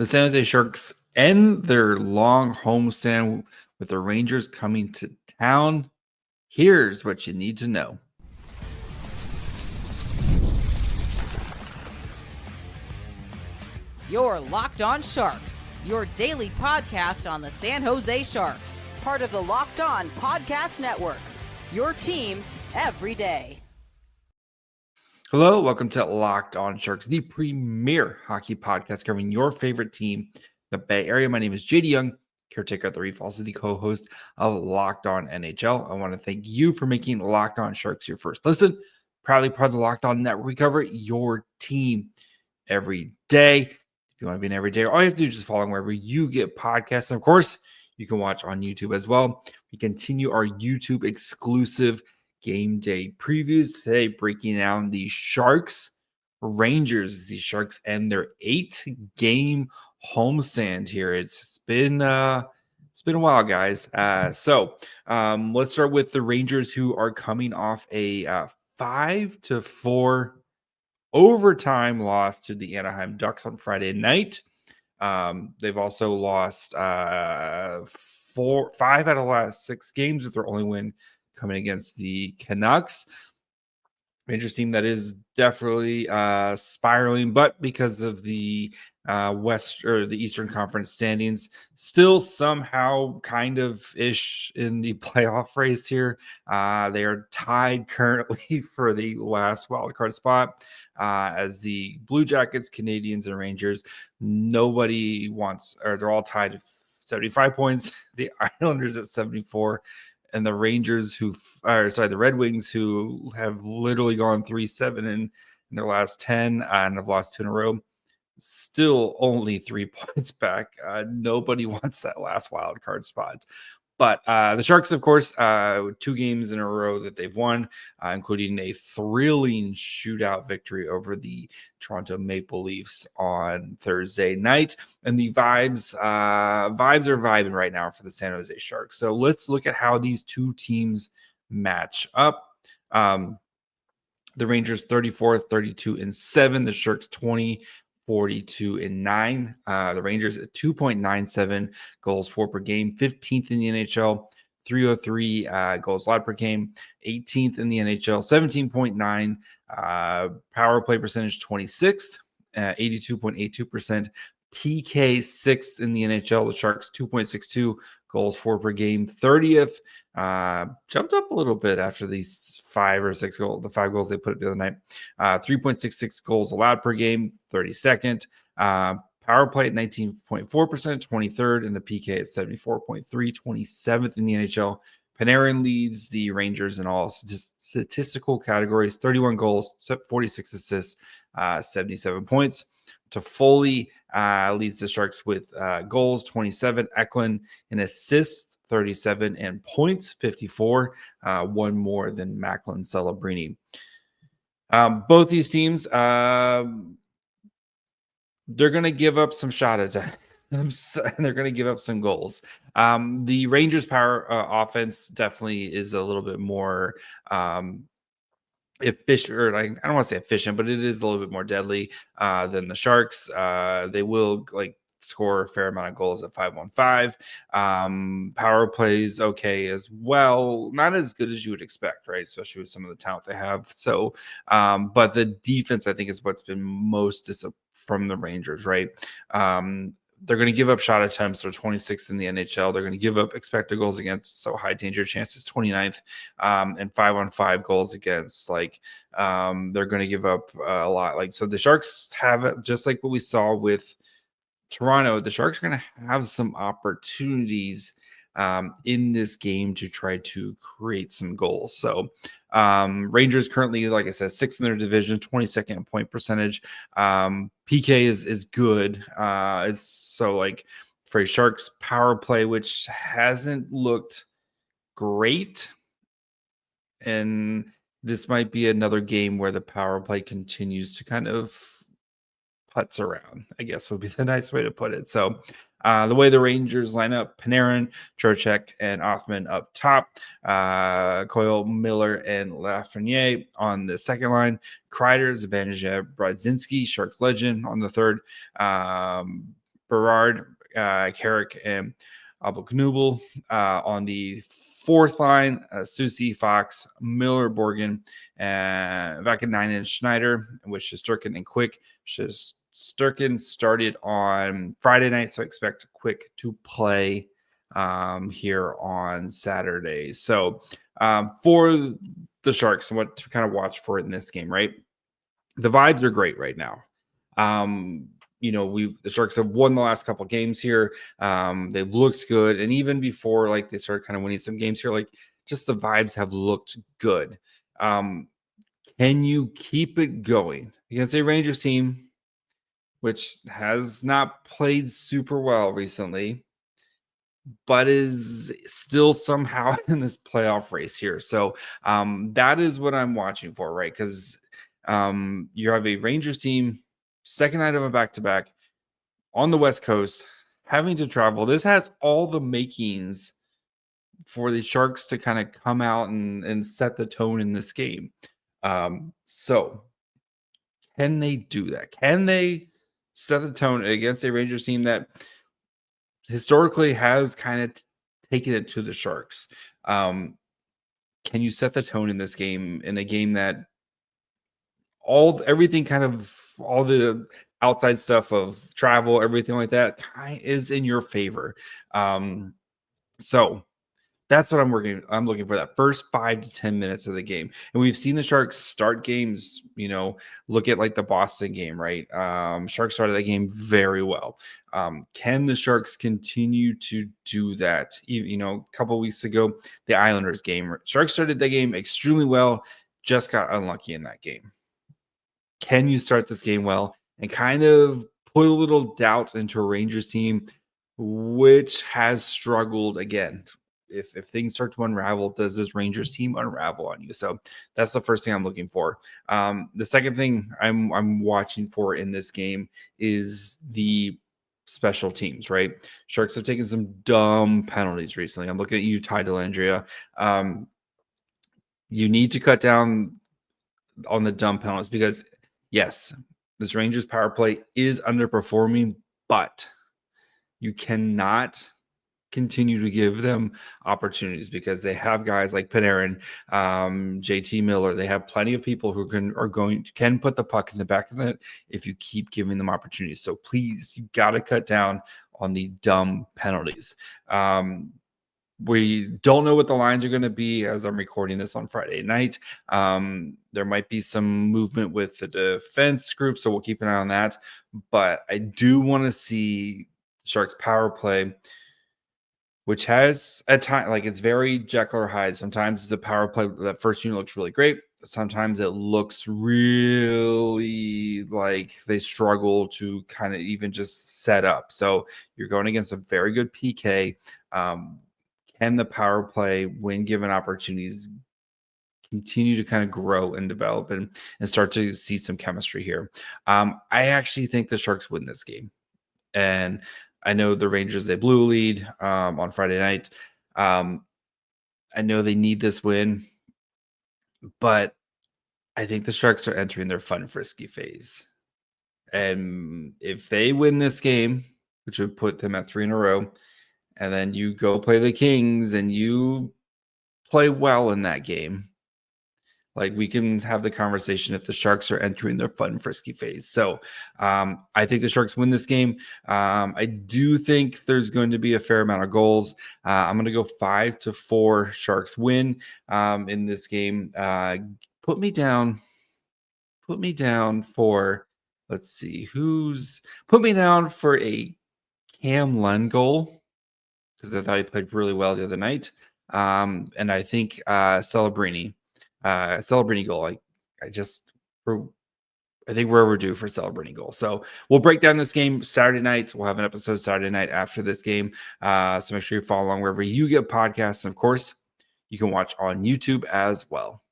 The San Jose Sharks end their long homestand with the Rangers coming to town. Here's what you need to know. You're Locked On Sharks, your daily podcast on the San Jose Sharks, part of the Locked On Podcast Network, your team every day. Hello, welcome to Locked On Sharks, the premier hockey podcast covering your favorite team, the Bay Area. My name is JD Young, caretaker of the Reef, also the co-host of Locked On NHL. I want to thank you for making Locked On Sharks your first listen. Proudly part of the Locked On Network. We cover your team every day. If you want to be an everyday, all you have to do is just follow wherever you get podcasts. And of course, you can watch on YouTube as well. We continue our YouTube exclusive game day previews today, breaking down the Sharks Rangers. The Sharks end their 8-game homestand here. It's been a while, guys. So let's start with the Rangers, who are coming off a 5-4 overtime loss to the Anaheim Ducks on Friday night. They've also lost 5 out of the last 6 games, with their only win coming against the Canucks. Rangers team that is definitely spiraling, but because of the Eastern Conference standings, still somehow kind of ish in the playoff race here. They are tied currently for the last wildcard spot as the Blue Jackets, Canadians, and Rangers. Nobody wants, or they're all tied at 75 points. The Islanders at 74. And the Rangers, the Red Wings, who have literally gone 3-7 in their last 10 and have lost 2 in a row, still only 3 points back. Nobody wants that last wild card spot. But the Sharks, of course, 2 games in a row that they've won, including a thrilling shootout victory over the Toronto Maple Leafs on Thursday night. And the vibes are vibing right now for the San Jose Sharks. So let's look at how these two teams match up. The Rangers 34, 32-7. The Sharks 20, 42-9. The Rangers at 2.97 goals for per game, 15th in the NHL, 303 goals allowed per game, 18th in the NHL, 17.9 power play percentage, 26th, 82.82%. PK 6th in the NHL. The Sharks 2.62 goals for per game, 30th. Jumped up a little bit after these 5 or 6 goals, the 5 goals they put up the other night. 3.66 goals allowed per game, 32nd. Power play at 19.4%, 23rd, and the PK at 74.3, 27th in the NHL. Panarin leads the Rangers in all statistical categories, 31 goals, 46 assists, 77 points. Toffoli leads the Sharks with goals, 27. Eklund in assists, 37, and points, 54. One more than Macklin Celebrini. Both these teams, they're going to give up some shot attempts. They're going to give up some goals. The Rangers' power offense definitely is a little bit more efficient, or I don't want to say efficient, but it is a little bit more deadly than the Sharks. They will score a fair amount of goals at 5-on-5. Power plays okay as well, not as good as you would expect, right? Especially with some of the talent they have. So, but the defense, I think, is what's been most from the Rangers, right? They're going to give up shot attempts. They're 26th in the NHL. They're going to give up expected goals against, so high danger chances, 29th, and 5-on-5 goals against. They're going to give up a lot. So the Sharks have it, just like what we saw with Toronto. The Sharks are going to have some opportunities in this game to try to create some goals. So Rangers currently, like I said, 6th in their division, 22nd in point percentage. PK is good. It's so for a Sharks power play, which hasn't looked great. And this might be another game where the power play continues to kind of putz around, I guess would be the nice way to put it. So the way the Rangers line up: Panarin, Trocheck, and Othman up top. Coyle, Miller, and Lafreniere on the second line. Kreider, Zibanejad, Brodzinski, Sharks legend on the third. Berard, Carrick, and Abelknubel. On the fourth line, Susie, Fox, Miller, Borgen, Vakanainen, and Schneider, with Shesterkin and Quick. Shesterkin started on Friday night, so I expect Quick to play here on Saturday. So for the Sharks, what to kind of watch for in this game, right? The vibes are great right now. The Sharks have won the last couple games here. They've looked good, and even before like they started kind of winning some games here, like just the vibes have looked good. Can you keep it going against a Rangers team which has not played super well recently, but is still somehow in this playoff race here? So that is what I'm watching for, right? Because you have a Rangers team, second night of a back-to-back on the West Coast, having to travel. This has all the makings for the Sharks to kind of come out and set the tone in this game. So can they do that? Can they set the tone against a Rangers team that historically has kind of taken it to the Sharks? Can you set the tone in this game, in a game that all the outside stuff of travel, everything like that is in your favor? So that's what I'm looking for, that first 5 to 10 minutes of the game. And we've seen the Sharks start games, look at like the Boston game, right? Sharks started that game very well. Can the Sharks continue to do that? A couple weeks ago, the Islanders game, Sharks started that game extremely well, just got unlucky in that game. Can you start this game well and kind of put a little doubt into a Rangers team which has struggled again? If things start to unravel, does this Rangers team unravel on you? So that's the first thing I'm looking for. The second thing I'm watching for in this game is the special teams, right? Sharks have taken some dumb penalties recently. I'm looking at you, Ty Dellandrea. You need to cut down on the dumb penalties, because yes, this Rangers power play is underperforming, but you cannot continue to give them opportunities, because they have guys like Panarin, JT Miller. They have plenty of people who can put the puck in the back of the net if you keep giving them opportunities. So please, you got to cut down on the dumb penalties. We don't know what the lines are going to be as I'm recording this on Friday night. There might be some movement with the defense group, so we'll keep an eye on that. But I do want to see Sharks power play, which has at times, like, it's very Jekyll or Hyde. Sometimes the power play, that first unit looks really great. Sometimes it looks really like they struggle to kind of even just set up. So you're going against a very good PK. Can the power play, when given opportunities, continue to kind of grow and develop and start to see some chemistry here? I actually think the Sharks win this game. And I know the Rangers, they blew a lead on Friday night. I know they need this win, but I think the Sharks are entering their fun, frisky phase. And if they win this game, which would put them at 3 in a row, and then you go play the Kings and you play well in that game, like, we can have the conversation if the Sharks are entering their fun, frisky phase. So I think the Sharks win this game. I do think there's going to be a fair amount of goals. I'm going to go 5-4 Sharks win in this game. Put me down for, let's see, put me down for a Cam Lund goal, because I thought he played really well the other night. And I think Celebrini goal. I think we're overdue for Celebrini goal. So we'll break down this game Saturday night. We'll have an episode Saturday night after this game. So make sure you follow along wherever you get podcasts. And of course, you can watch on YouTube as well.